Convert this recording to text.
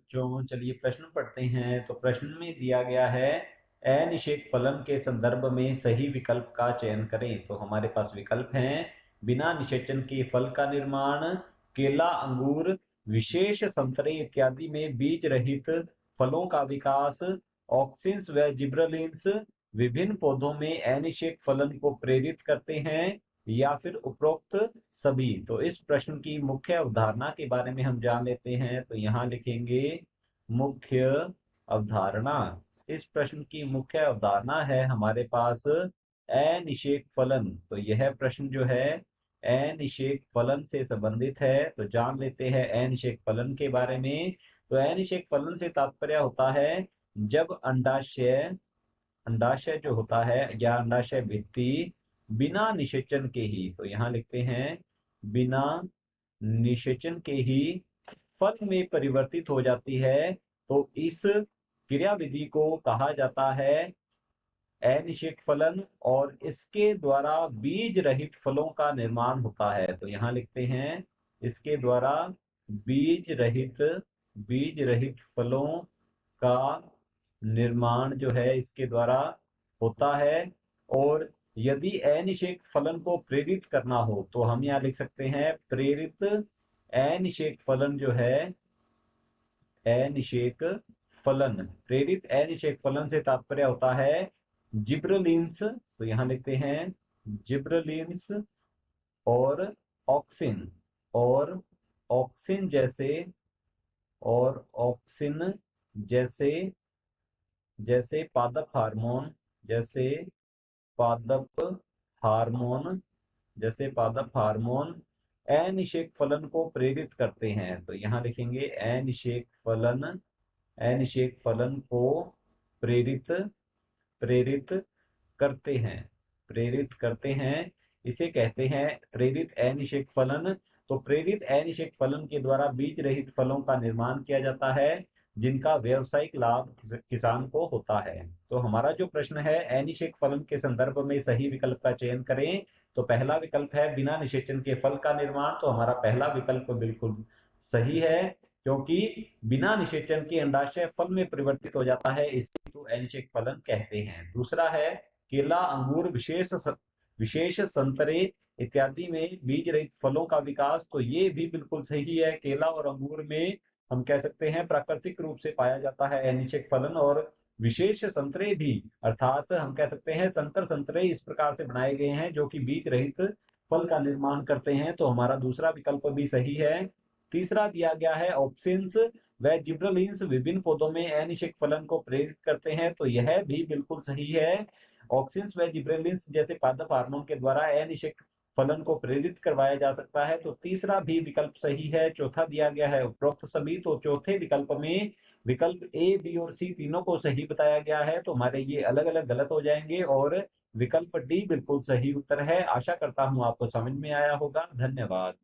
बच्चों, चलिए प्रश्न पढ़ते हैं। तो प्रश्न में दिया गया है अनिषेक फलन के संदर्भ में सही विकल्प का चयन करें। तो हमारे पास विकल्प हैं बिना निषेचन के फल का निर्माण, केला, अंगूर, विशेष संतरे इत्यादि में बीज रहित फलों का विकास, ऑक्सिन्स व जिब्रेलिन्स विभिन्न पौधों में अनिषेक फलन को प्रेरित करते हैं, या फिर उपरोक्त सभी। तो इस प्रश्न की मुख्य अवधारणा के बारे में हम जान लेते हैं। तो यहाँ लिखेंगे मुख्य अवधारणा। इस प्रश्न की मुख्य अवधारणा है हमारे पास अनिषेक फलन। तो यह प्रश्न जो है अनिषेक फलन से संबंधित है। तो जान लेते हैं अनिषेक फलन के बारे में। तो अनिषेक फलन से तात्पर्य होता है जब अंडाशय अंडाशय जो होता है या अंडाशय भित्ति बिना निषेचन के ही, तो यहाँ लिखते हैं बिना निषेचन के ही फल में परिवर्तित हो जाती है। तो इस क्रियाविधि को कहा जाता है अनिषेक फलन, और इसके द्वारा बीज रहित फलों का निर्माण होता है। तो यहाँ लिखते हैं इसके द्वारा बीज रहित फलों का निर्माण जो है इसके द्वारा होता है। और यदि अनिषेक फलन को प्रेरित करना हो तो हम यहाँ लिख सकते हैं प्रेरित अनिषेक फलन जो है अनिषेक फलन। प्रेरित अनिषेक फलन से तात्पर्य होता है जिब्रेलिन्स। तो यहाँ लिखते हैं जिब्रेलिन्स और ऑक्सिन और ऑक्सिन जैसे जैसे पादप हार्मोन पादप हार्मोन अनिषेक फलन को प्रेरित करते हैं। तो यहाँ लिखेंगे अनिषेक फलन को प्रेरित करते हैं इसे कहते हैं प्रेरित अनिषेक फलन। तो प्रेरित अनिषेक फलन के द्वारा बीज रहित फलों का निर्माण किया जाता है जिनका व्यावसायिक लाभ किसान को होता है। तो हमारा जो प्रश्न है अनिषेक फलन के संदर्भ में सही विकल्प का चयन करें। तो पहला विकल्प है बिना निषेचन के फल का निर्माण। तो हमारा पहला विकल्प बिल्कुल सही है, क्योंकि बिना निषेचन के अंडाशय फल में परिवर्तित हो जाता है, इसे तो अनिषेक फलन कहते हैं। दूसरा है केला, अंगूर, विशेष संतरे इत्यादि में बीज रहित फलों का विकास। तो ये भी बिल्कुल सही है। केला और अंगूर में हम कह सकते हैं प्राकृतिक रूप से पाया जाता है अनिषेक फलन। और विशेष संतरे भी, अर्थात हम कह सकते हैं संकर संतरे इस प्रकार से बनाए गए हैं जो कि बीज रहित फल का निर्माण करते हैं। तो हमारा दूसरा विकल्प भी सही है। तीसरा दिया गया है ऑक्सिन्स व जिब्रेलिन्स विभिन्न पौधों में अनिषेक फलन को प्रेरित करते हैं। तो यह भी बिल्कुल सही है। ऑक्सिन्स व जिब्रेलिन्स जैसे पादप हार्मोन के द्वारा अनिषेक फलन को प्रेरित करवाया जा सकता है। तो तीसरा भी विकल्प सही है। चौथा दिया गया है उपरोक्त सभी। तो चौथे विकल्प में विकल्प ए, बी और सी तीनों को सही बताया गया है। तो हमारे ये अलग अलग गलत हो जाएंगे और विकल्प डी बिल्कुल सही उत्तर है। आशा करता हूं आपको समझ में आया होगा। धन्यवाद।